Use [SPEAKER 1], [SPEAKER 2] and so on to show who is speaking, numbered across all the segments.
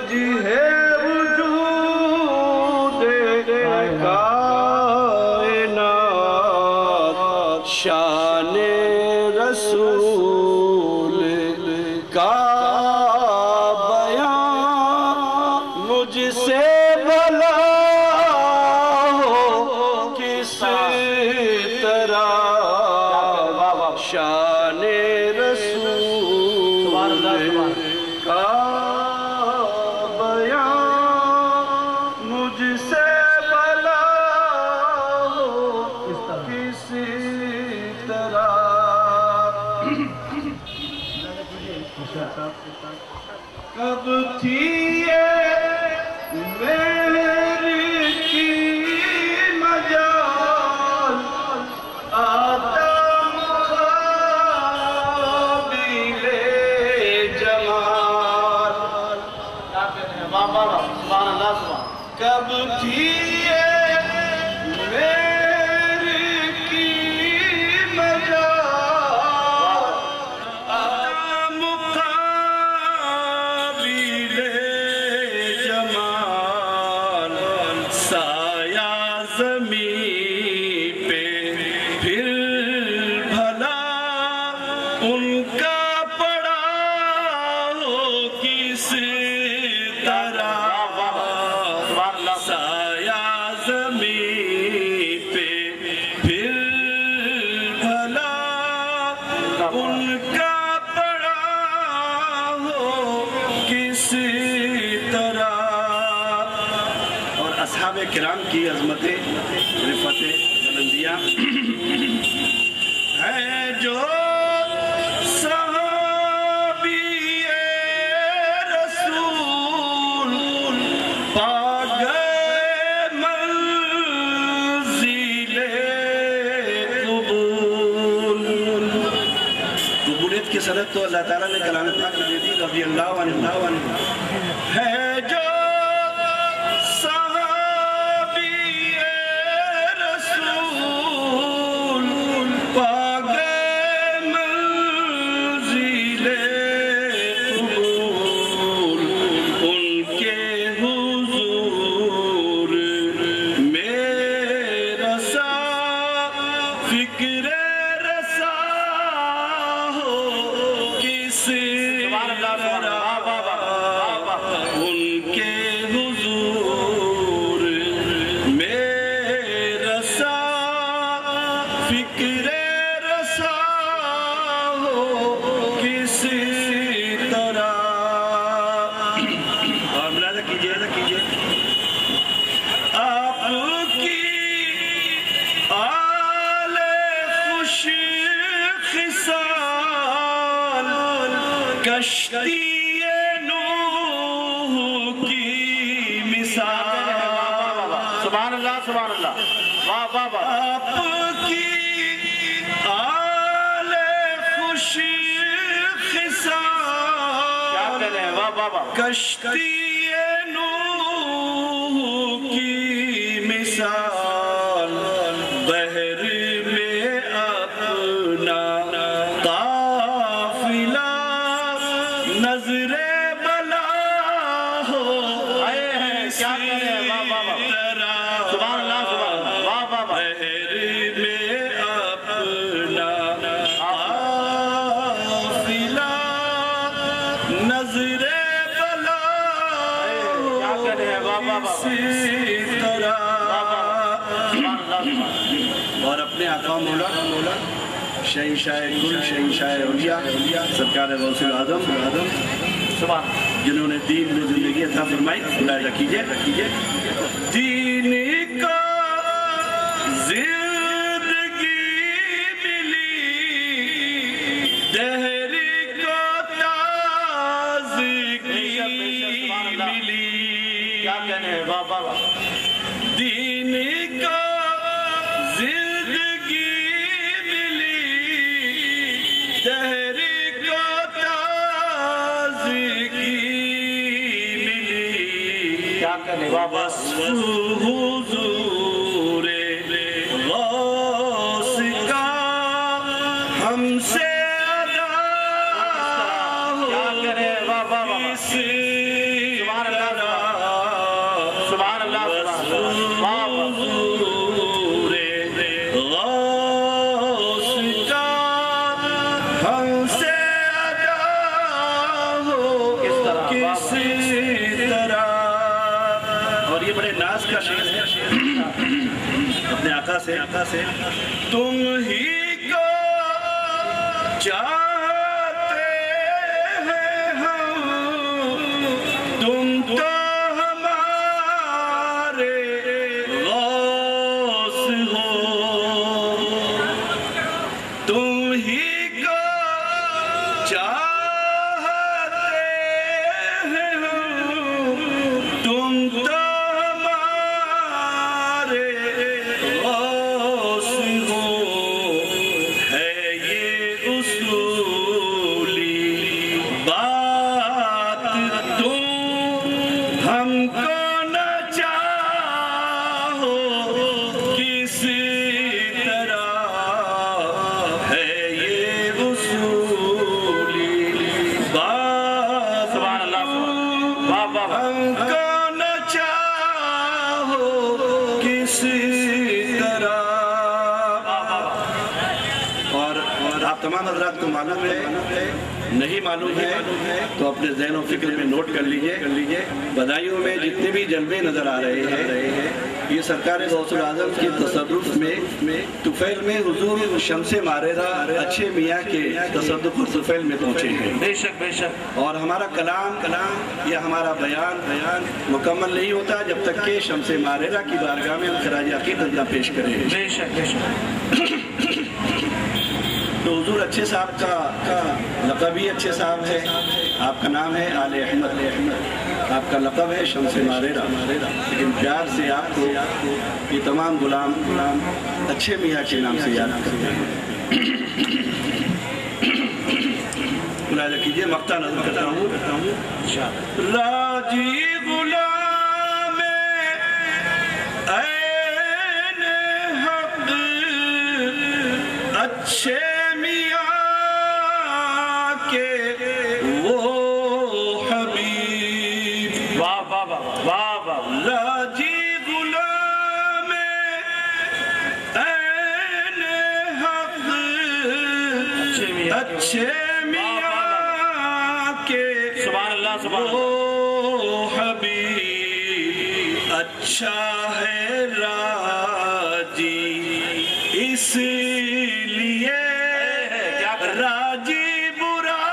[SPEAKER 1] وجہ وجود کائنات شان رسول کا بیان مجھ سے بھلا ہو کس طرح شان رسول کا بیان مجھ سے بھلا ہو کسی طرح کب تھی یہ میری کی مجال آدم قابل جمال کب تھی یہ میری کی مجال آدم قابل جمال سایہ زمین پہ پھر بھلا ان کا پڑا ہو کس طرح سایہ زمین پہ پھر بھلا ان کا پڑا ہو کس طرح اور اصحاب کرام کی عظمت رفعت بلندیاں ہے جو صحابی رسول پا گئے منزل قبول قبولیت کی سند تو اللہ تعالیٰ نے کلام پاک میں دے دی رضی اللہ عنہ ہے جو فکر رسا ہو کس ان کے حضور میں رسا فکر رسا ہو کس طرح اور ملازہ کیجئے آپ کی کشتی نوح کی مثال سبحان اللہ واہ واہ واہ آپ کی آل خوش خصال کشتی نوح کی مثال بحر میں اپنا نظر بلا ہو کیا کرے سبحان اللہ بحر میں اپنا قافلہ نظر بلا کیا کرے اسی طرح اور اپنے آقا مولا شہنشاہ گل شہنشاہ اولیاء سرکار غوث اعظم جنہوں نے دین میں زندگی عطا فرمائی ملاحظہ کیجئے دین کا زندگی ملی دہر کو تازگی ملی کیا کہنے ہیں بابا دین کا زندگی ملی دہر کو تازگی ملی کیا کہنے بابا حضور غوث کا ہم سے ادا ہو کیا کرے بابا سے تم ہی کو چاہتے ہیں ہم، تم تو ہمارے غوث ہو، تم ہی کو چاہتے ہیں ہم، تم تو ہمارے غوث ہو، ہے یہ اصولی بات، تم ہم کو نہ چاہو کسی طرح، ہے یہ اصولی بات،
[SPEAKER 2] سبحان اللہ، واہ واہ واہ،
[SPEAKER 1] ہم کو نہ چاہو کسی طرح۔ اور آپ تمام حضرات کو معلوم ہے، نہیں معلوم ہے تو اپنے ذہن و فکر میں نوٹ کر لیجئے، بدائیوں میں جتنے بھی جلوے نظر آ رہے ہیں یہ سرکار غوث الاعظم کے تصرف میں طفیل میں حضور شمس ماررہ اچھے میاں کے تصدق اور طفیل میں پہنچے ہیں۔
[SPEAKER 2] بے شک بے شک،
[SPEAKER 1] اور ہمارا کلام یا ہمارا بیان مکمل نہیں ہوتا جب تک کہ شمس ماررہ کی بارگاہ میں ہم خراج عقیدت نہ پیش کریں۔
[SPEAKER 2] بے شک بے شک،
[SPEAKER 1] تو حضور اچھے صاحب کا لقب ہی اچھے صاحب ہے، آپ کا نام ہے آل احمد، آپ کا لقب ہے شمس ماررہ، لیکن پیار سے آپ کو یہ تمام غلام اچھے میاں کے نام سے یاد کرتے ہیں۔ ملاحظہ کیجئے، مقطع نظر کرتا ہوں۔ راجی غلام عین حق اچھے میاں کے وہ حبیب،
[SPEAKER 2] واہ واہ واہ واہ واہ،
[SPEAKER 1] راجی غلام عین حق اچھے میاں کے
[SPEAKER 2] سبحان اللہ سبحان اللہ،
[SPEAKER 1] وہ حبیب، اچھا ہے راجی اس لیے
[SPEAKER 2] کیا کریں؟
[SPEAKER 1] راجی برا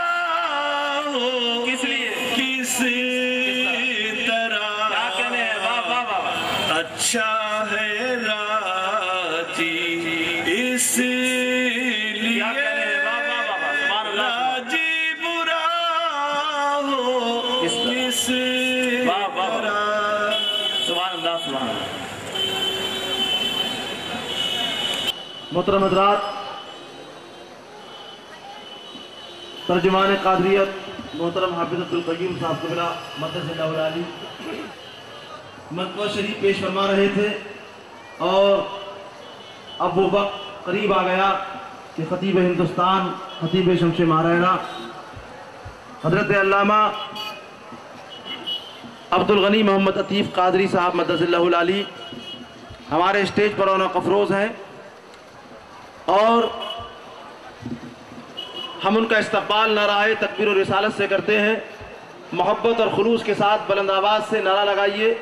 [SPEAKER 1] ہو
[SPEAKER 2] کس لیے؟
[SPEAKER 1] کسی طرح،
[SPEAKER 2] کیا کہنے ہیں؟ واہ واہ واہ،
[SPEAKER 1] اچھا ہے راجی اس لیے
[SPEAKER 2] کیا کہنے ہیں؟ واہ واہ واہ، سبحان اللہ،
[SPEAKER 1] راجی برا ہو
[SPEAKER 2] کس
[SPEAKER 1] کس
[SPEAKER 2] واہ واہ واہ،
[SPEAKER 1] طرح۔
[SPEAKER 2] سبحان اللہ سبحان اللہ۔
[SPEAKER 3] محترم حضرات، ترجمان قادریت محترم حافظ عبدالقیوم صاحب قبلہ مدد اللہ علی منقبہ شریف پیش فرما رہے تھے، اور اب وہ وقت قریب آ گیا کہ خطیب ہندوستان، خطیب شمس ماررہ حضرت علامہ عبدالغنی محمد عطیف قادری صاحب مدد اللہ علی ہمارے اسٹیج پر رونق افروز ہیں، اور ہم ان کا استقبال نعرہ تکبیر و رسالت سے کرتے ہیں۔ محبت اور خلوص کے ساتھ بلند آواز سے نعرہ لگائیے،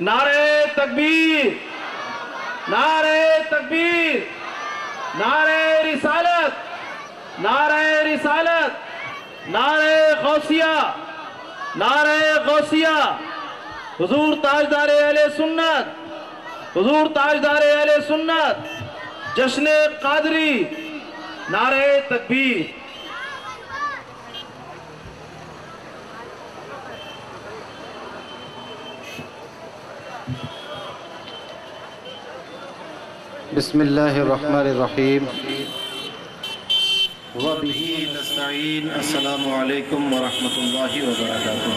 [SPEAKER 3] نعرہ تکبیر، نعرہ تکبیر، نعرہ رسالت، نعرہ رسالت، نعرہ غوثیہ، نعرہ غوثیہ، حضور تاجدار اہل سنت، حضور تاجدار اہل سنت، جشن قادری، نعرہ تکبیر۔
[SPEAKER 4] بسم اللہ الرحمن الرحیم وبہ نستعین، السلام علیکم ورحمۃ اللہ وبرکاتہ۔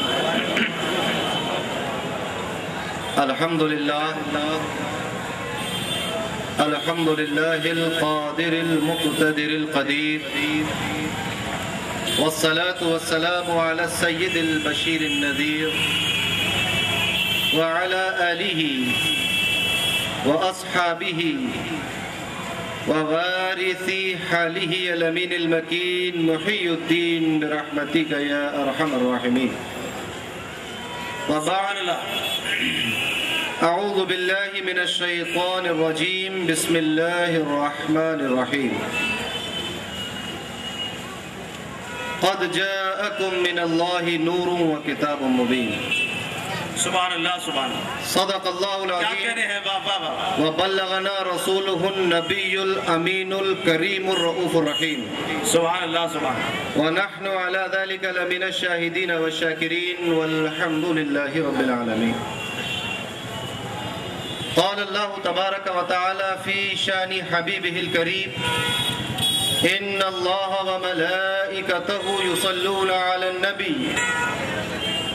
[SPEAKER 4] الحمدللہ القادر المقتدر القدیر، والصلاة والسلام على السید البشیر النذیر وعلى آلہ وأصحابه ووارثي حاله الأمين المكين محي الدين برحمتك يا أرحم الراحمين۔ وبعد، أعوذ بالله من الشيطان الرجيم بسم الله الرحمن الرحيم قد جاءكم من الله نور وكتاب مبين
[SPEAKER 2] سبحان اللہ سبحان اللہ.
[SPEAKER 4] صدق الله
[SPEAKER 2] کیا
[SPEAKER 4] العظيم
[SPEAKER 2] کہنے ہیں واہ واہ واہ.
[SPEAKER 4] وبلغنا رسوله النبي الأمين الكريم الرؤوف الرحيم
[SPEAKER 2] سبحان اللہ سبحان اللہ.
[SPEAKER 4] ونحن على ذلك لمن الشاهدين والشاكرين والحمد لله رب العالمين. قال الله تبارك وتعالى في شان حبيبه الكريم إن الله وملائكته يصلون على النبي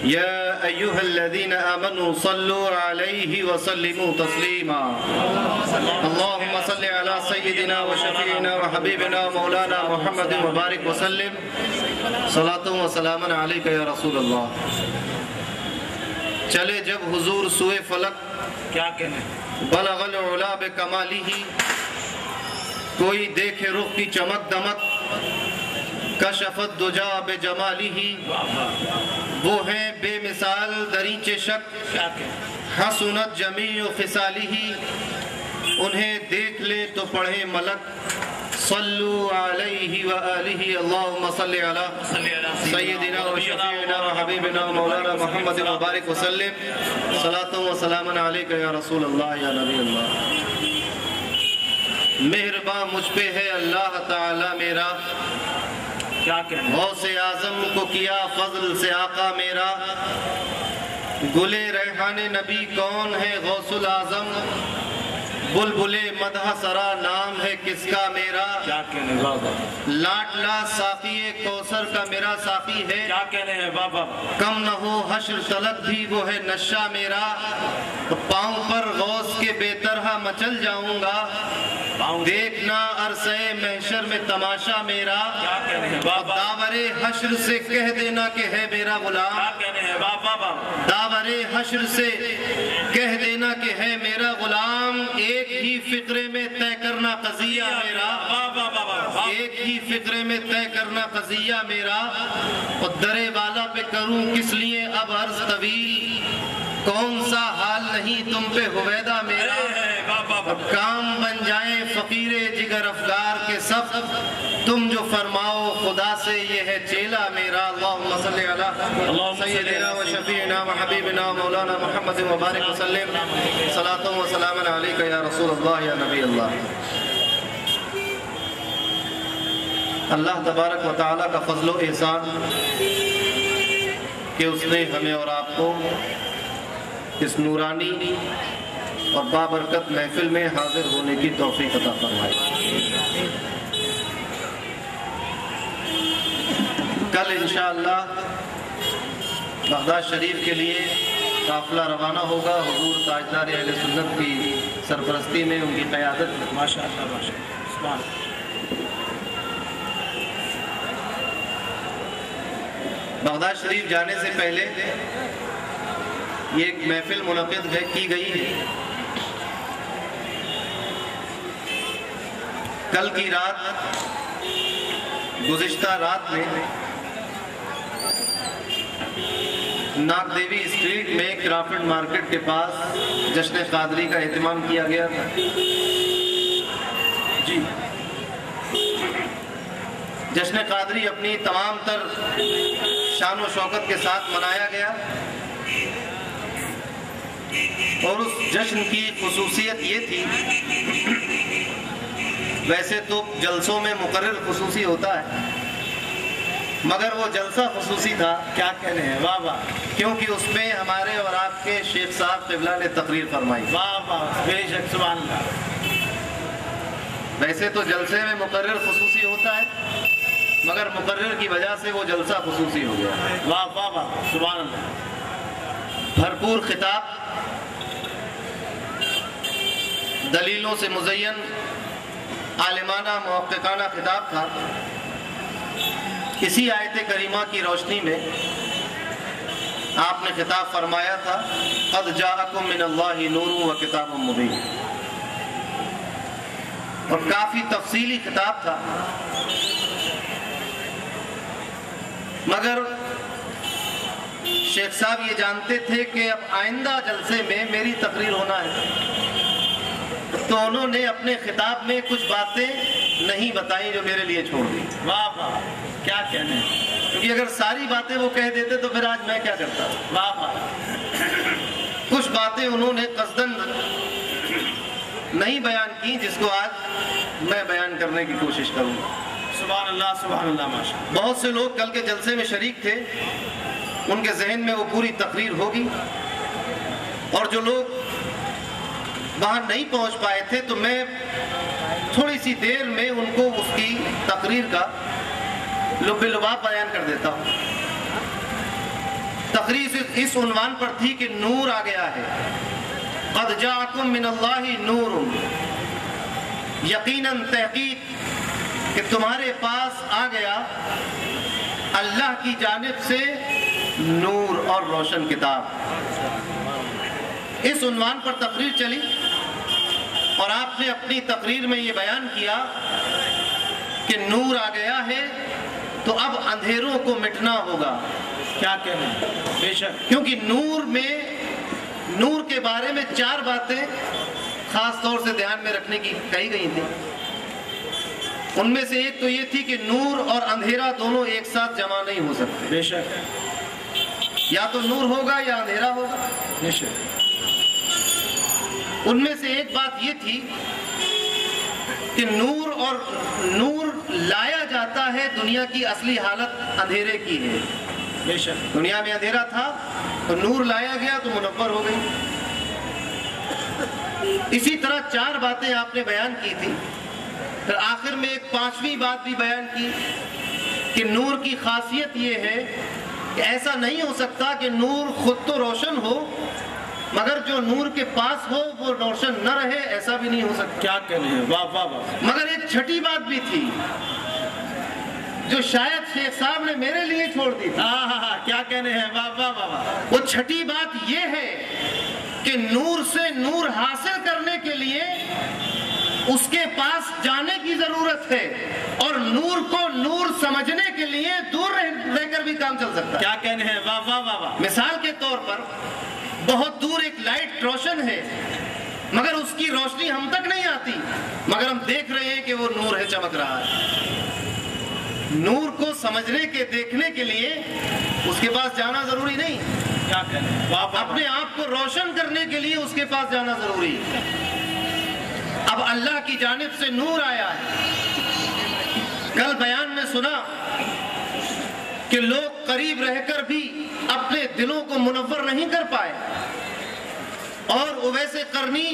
[SPEAKER 4] يا أيها الذين آمنوا صلوا عليه وسلموا تسليما اللهم صل على سيدنا وشفيعنا وحبيبنا ومولانا محمد وبارك وسلم صلاة وسلاما عليك يا رسول الله. چلے جب حضور سوئے فلک
[SPEAKER 2] کیا کہنے.
[SPEAKER 4] بلغ العلا بکمالہ کوئی دیکھے رخ کی چمک دمک کشفت دجا بجمالہ وہ ہیں بے مثال دریچے شک
[SPEAKER 2] کیا کہنے.
[SPEAKER 4] حسنت جمیع خصالہ انہیں دیکھ لے تو پڑھے ملک صلو علیہ وآلہ اللہم صلی علی سیدنا و شفیعنا و حبیبنا و مولانا محمد مبارک وسلم صلاة و سلاما علیکہ یا رسول اللہ یا نبی اللہ. مہرباں مجھ پہ ہے اللہ تعالی میرا
[SPEAKER 2] کیا کہنے.
[SPEAKER 4] غوث اعظم کو کیا فضل سے آقا میرا گلے ریحان نبی کون ہے غوث الاعظم بلبل مدح سرا نام ہے کس کا میرا
[SPEAKER 2] کیا کہنے واہ واہ.
[SPEAKER 4] لاڈلا ساقی کوثر کا میرا ساقی ہے
[SPEAKER 2] کیا کہنے ہیں واہ واہ.
[SPEAKER 4] کم نہ ہو حشر تلک بھی وہ ہے نشہ میرا پاؤں پر غوث کے بے طرح مچل جاؤں گا دیکھنا عرصہ محشر میں تماشا میرا
[SPEAKER 2] کیا کہنے ہیں واہ واہ.
[SPEAKER 4] داور حشر سے کہہ دینا کہ ہے میرا غلام
[SPEAKER 2] کیا کہنے ہیں واہ واہ واہ.
[SPEAKER 4] داور حشر سے کہہ دینا کہ ہے میرا غلام ایک ہی فقرے میں طے کرنا قضیہ میرا
[SPEAKER 2] واہ واہ واہ واہ.
[SPEAKER 4] ایک ہی فقرے میں طے کرنا قضیہ میرا اور درے والا پہ کروں کس لیے اب عرض طویل کون سا حال نہیں تم پہ ہویدہ میرا
[SPEAKER 2] واہ واہ واہ.
[SPEAKER 4] کام بن جائیں فقیر جگر افگار کے سب تم جو فرماؤ خدا سے یہ ہے چیلا میرا اللہم صلی علی سیدنا و شفیعنا و حبیبنا و مولانا محمد مبارک وسلم صلاة و سلاما علیکہ یا رسول اللہ یا نبی اللہ. اللہ تبارک و تعالیٰ کا فضل و احسان کہ اس نے ہمیں اور آپ کو اس نورانی اور بابرکت محفل میں حاضر ہونے کی توفیق عطا فرمائی. کل انشاءاللہ بغداد شریف کے لیے قافلہ روانہ ہوگا حضور تاجدار اہل سنت کی سرپرستی میں ان کی قیادت میں.
[SPEAKER 2] ماشاء اللہ ماشاء اللہ. سبحان اللہ.
[SPEAKER 4] بغداد شریف جانے سے پہلے یہ ایک محفل منعقد کی گئی ہے. کل کی رات گزشتہ رات میں ناگ دیوی اسٹریٹ میں کرافٹ مارکیٹ کے پاس جشن قادری کا اہتمام کیا گیا تھا. جی جشن قادری اپنی تمام تر شان و شوکت کے ساتھ منایا گیا اور اس جشن کی خصوصیت یہ تھی ویسے تو جلسوں میں مقرر خصوصی ہوتا ہے مگر وہ جلسہ خصوصی تھا.
[SPEAKER 2] کیا کہنے ہیں واہ واہ.
[SPEAKER 4] کیونکہ اس میں ہمارے اور آپ کے شیخ صاحب قبلہ نے تقریر فرمائی.
[SPEAKER 2] واہ واہ بے شک سبحان اللہ.
[SPEAKER 4] ویسے تو جلسے میں مقرر خصوصی ہوتا ہے مگر مقرر کی وجہ سے وہ جلسہ خصوصی ہو گیا.
[SPEAKER 2] واہ واہ واہ سبحان اللہ.
[SPEAKER 4] بھرپور خطاب دلیلوں سے مزین عالمانہ محققانہ خطاب تھا. اسی آیت کریمہ کی روشنی میں آپ نے خطاب فرمایا تھا قد جاءکم من اللہ نور و کتاب مبین اور کافی تفصیلی خطاب تھا مگر شیخ صاحب یہ جانتے تھے کہ اب آئندہ جلسے میں میری تقریر ہونا ہے، تو انہوں نے اپنے خطاب میں کچھ باتیں نہیں بتائیں جو میرے لیے چھوڑ دی۔
[SPEAKER 2] واہ واہ، کیا کہنے ہیں،
[SPEAKER 4] کیونکہ اگر ساری باتیں وہ کہہ دیتے تو پھر آج میں کیا کرتا۔
[SPEAKER 2] واہ واہ،
[SPEAKER 4] کچھ باتیں انہوں نے قصداً نہیں بیان کی جس کو آج میں بیان کرنے کی کوشش کروں گا۔
[SPEAKER 2] سبحان اللہ ماشاء اللہ۔
[SPEAKER 4] بہت سے لوگ کل کے جلسے میں شریک تھے، ان کے ذہن میں وہ پوری تقریر ہوگی، اور جو لوگ وہاں نہیں پہنچ پائے تھے تو میں تھوڑی سی دیر میں ان کو اس کی تقریر کا لب لباب بیان کر دیتا ہوں۔ تقریر اس عنوان پر تھی کہ نور آ گیا ہے، قد جاءکم من اللہ نور، یقیناً تحقیق کہ تمہارے پاس آ گیا اللہ کی جانب سے نور اور روشن کتاب۔ اس عنوان پر تقریر چلی اور آپ نے اپنی تقریر میں یہ بیان کیا کہ نور آ گیا ہے تو اب اندھیروں کو مٹنا ہوگا۔
[SPEAKER 2] کیا کہنے ہیں، بے شک،
[SPEAKER 4] کیونکہ نور کے بارے میں 4 باتیں خاص طور سے دھیان میں رکھنے کی کہی گئی تھی۔ ان میں سے ایک تو یہ تھی کہ نور اور اندھیرا دونوں ایک ساتھ جمع نہیں ہو سکتے،
[SPEAKER 2] بے شک،
[SPEAKER 4] یا تو نور ہوگا یا اندھیرا ہوگا۔
[SPEAKER 2] بے شک،
[SPEAKER 4] ان میں سے ایک بات یہ تھی کہ نور لایا جاتا ہے، دنیا کی اصلی حالت اندھیرے کی ہے۔
[SPEAKER 2] بے شک،
[SPEAKER 4] دنیا میں اندھیرا تھا تو نور لایا گیا تو منور ہو گئی۔ اسی طرح 4 باتیں آپ نے بیان کی تھی، پھر آخر میں ایک 5ویں بات بھی بیان کی کہ نور کی خاصیت یہ ہے کہ ایسا نہیں ہو سکتا کہ نور خود تو روشن ہو مگر جو نور کے پاس ہو وہ روشن نہ رہے، ایسا بھی نہیں ہو سکتا۔
[SPEAKER 2] کیا کہنے ہیں، واہ واہ واہ،
[SPEAKER 4] مگر ایک چھٹی بات بھی تھی جو شاید شیخ صاحب نے میرے لیے چھوڑ دی تھی۔
[SPEAKER 2] کیا کہنے ہیں، واہ واہ واہ واہ،
[SPEAKER 4] وہ چھٹی بات یہ ہے کہ نور سے نور حاصل کرنے کے لیے اس کے پاس جانے کی ضرورت ہے، اور نور کو نور سمجھنے کے لیے دور رہ کر بھی کام چل سکتا ہے۔
[SPEAKER 2] کیا کہنے ہیں، واہ واہ واہ واہ،
[SPEAKER 4] مثال کے طور پر بہت دور ایک لائٹ روشن ہے مگر اس کی روشنی ہم تک نہیں آتی، مگر ہم دیکھ رہے ہیں کہ وہ نور ہے، چمک رہا ہے۔ نور کو سمجھنے کے دیکھنے کے لیے اس کے پاس جانا ضروری نہیں،
[SPEAKER 2] کیا کہنے ہیں، واہ واہ،
[SPEAKER 4] اپنے آپ کو روشن کرنے کے لیے اس کے پاس جانا ضروری ہے۔ اب اللہ کی جانب سے نور آیا ہے۔ کل بیان میں سنا کہ لوگ قریب رہ کر بھی اپنے دلوں کو منور نہیں کر پائے، اور اویس قرنی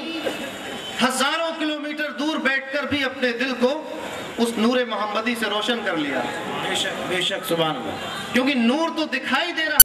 [SPEAKER 4] ہزاروں کلومیٹر دور بیٹھ کر بھی اپنے دل کو اس نور محمدی سے روشن کر لیا،
[SPEAKER 2] بے شک، بے شک، سبحان اللہ،
[SPEAKER 4] کیونکہ نور تو دکھائی دے رہا